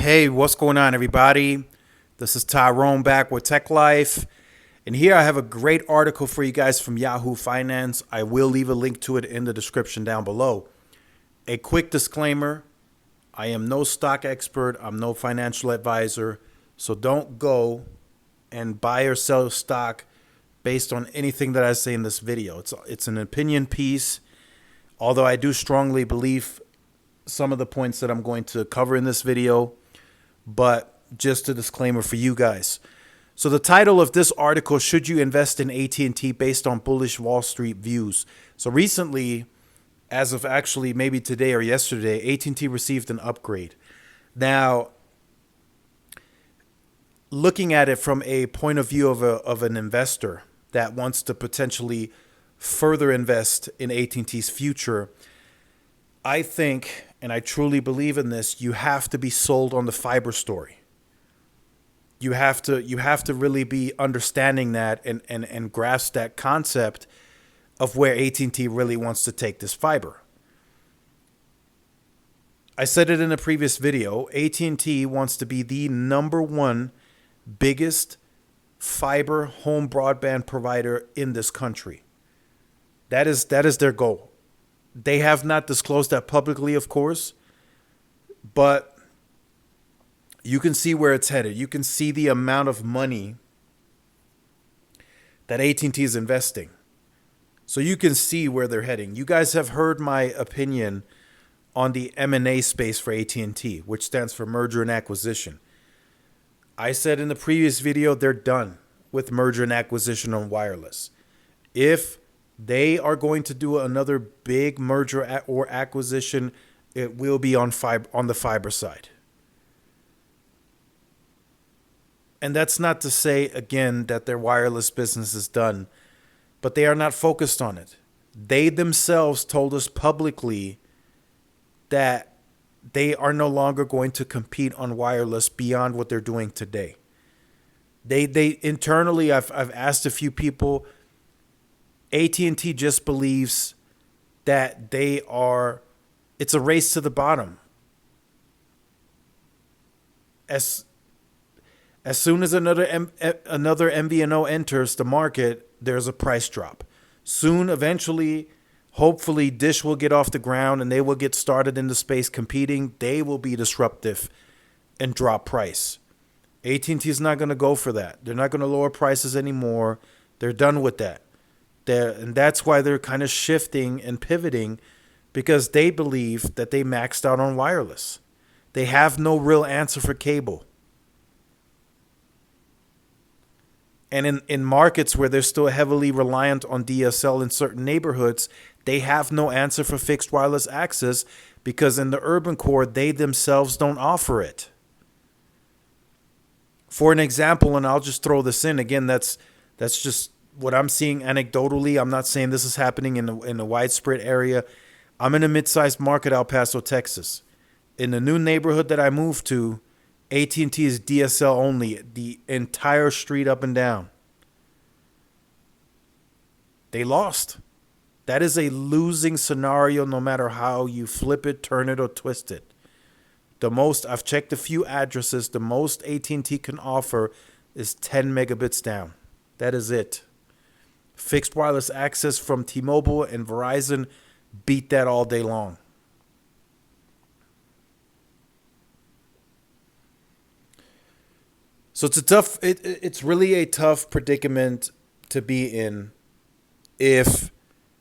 Hey, what's going on, everybody? This is Tyrone back with Tech Life. And here I have a great article for you guys from Yahoo Finance. I will leave a link to it in the description down below. A quick disclaimer, I am no stock expert. I'm no financial advisor. So don't go and buy or sell stock based on anything that I say in this video. It's an opinion piece, although I do strongly believe some of the points that I'm going to cover in this video, but just a disclaimer for you guys. So the title of this article, Should You Invest in AT&T Based on Bullish Wall Street Views? So recently, as of actually maybe today or yesterday, AT&T received an upgrade. Now, looking at it from a point of view of an investor that wants to potentially further invest in AT&T's future, I think, and I truly believe in this, you have to be sold on the fiber story. You have to really be understanding that and grasp that concept of where AT&T really wants to take this fiber. I said it in a previous video, AT&T wants to be the #1 biggest fiber home broadband provider in this country. That is their goal. They have not disclosed that publicly, of course, but you can see where it's headed. You can see the amount of money that AT&T is investing. So you can see where they're heading. You guys have heard my opinion on the M&A space for AT&T, which stands for merger and acquisition. I said in the previous video, they're done with merger and acquisition on wireless. If they are going to do another big merger or acquisition, it will be on the fiber side. And that's not to say, again, that their wireless business is done, but they are not focused on it. They themselves told us publicly that they are no longer going to compete on wireless beyond what they're doing today. They internally, I've asked a few people, AT&T just believes that it's a race to the bottom. As soon as another MVNO enters the market, there's a price drop. Soon, eventually, hopefully, Dish will get off the ground and they will get started in the space competing. They will be disruptive and drop price. AT&T is not going to go for that. They're not going to lower prices anymore. They're done with that. And that's why they're kind of shifting and pivoting, because they believe that they maxed out on wireless. They have no real answer for cable. And in markets where they're still heavily reliant on DSL in certain neighborhoods, they have no answer for fixed wireless access, because in the urban core, they themselves don't offer it. For an example, and I'll just throw this in, again, that's just what I'm seeing anecdotally. I'm not saying this is happening in a widespread area. I'm in a mid-sized market, El Paso, Texas. In the new neighborhood that I moved to, AT&T is DSL only, the entire street up and down. They lost. That is a losing scenario no matter how you flip it, turn it, or twist it. I've checked a few addresses, the most AT&T can offer is 10 megabits down. That is it. Fixed wireless access from T-Mobile and Verizon beat that all day long. So it's really a tough predicament to be in if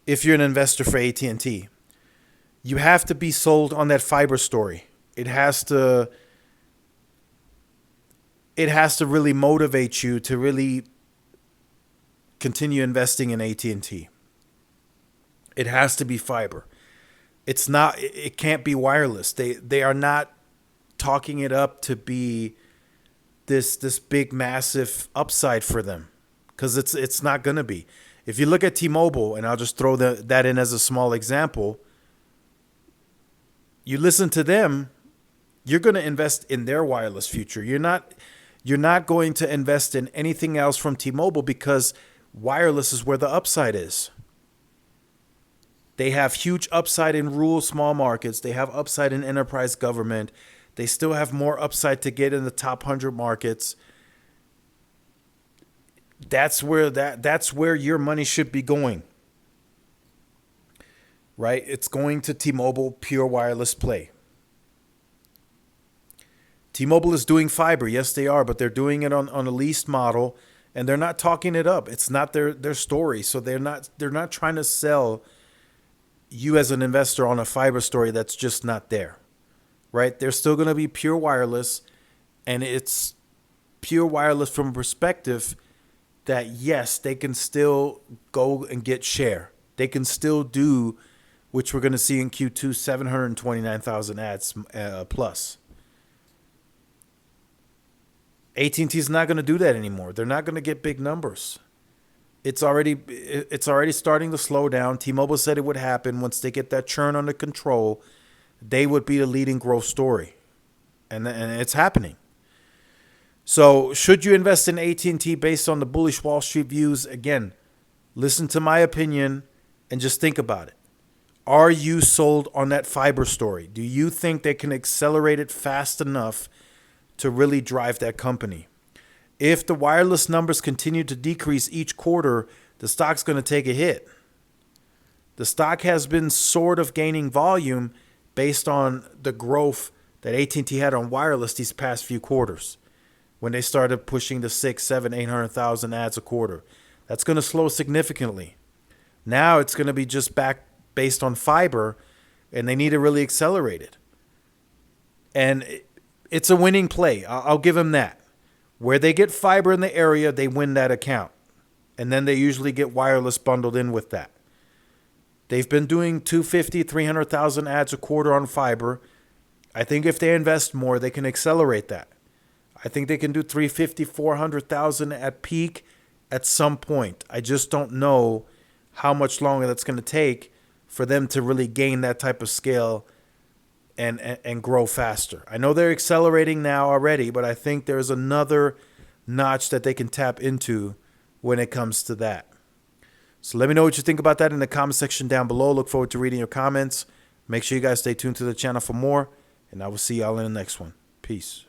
you're an investor for AT&T. You have to be sold on that fiber story. It has to really motivate you to really continue investing in AT&T. It has to be fiber. It can't be wireless. They are not talking it up to be this big massive upside for them, because it's not going to be. If you look at T-Mobile, and I'll just throw that in as a small example, you listen to them, you're going to invest in their wireless future. You're not going to invest in anything else from T-Mobile, because wireless is where the upside is. They have huge upside in rural small markets. They have upside in enterprise government. They still have more upside to get in the top 100 markets. That's where your money should be going. Right? It's going to T-Mobile pure wireless play. T-Mobile is doing fiber. Yes, they are, but they're doing it on a leased model, and they're not talking it up. It's not their story. So they're not trying to sell you as an investor on a fiber story that's just not there. Right? They're still going to be pure wireless, and it's pure wireless from a perspective that, yes, they can still go and get share. They can still do, which we're going to see in Q2, 729,000 ads plus. AT&T is not going to do that anymore. They're not going to get big numbers. It's already starting to slow down. T-Mobile said it would happen once they get that churn under control. They would be the leading growth story, and it's happening. So, should you invest in AT&T based on the bullish Wall Street views? Again, listen to my opinion and just think about it. Are you sold on that fiber story? Do you think they can accelerate it fast enough to really drive that company? If the wireless numbers continue to decrease each quarter, the stock's going to take a hit. The stock has been sort of gaining volume based on the growth that AT&T had on wireless these past few quarters, when they started pushing the 6, 7, 800,000 ads a quarter. That's going to slow significantly. Now it's going to be just back based on fiber, and they need to really accelerate it. And it's a winning play. I'll give them that. Where they get fiber in the area, they win that account. And then they usually get wireless bundled in with that. They've been doing 250, 300,000 ads a quarter on fiber. I think if they invest more, they can accelerate that. I think they can do 350, 400,000 at peak at some point. I just don't know how much longer that's going to take for them to really gain that type of scale and grow faster. I know they're accelerating now already, but I think there's another notch that they can tap into when it comes to that. So let me know what you think about that in the comment section down below. Look forward to reading your comments. Make sure you guys stay tuned to the channel for more, and I will see y'all in the next one. Peace.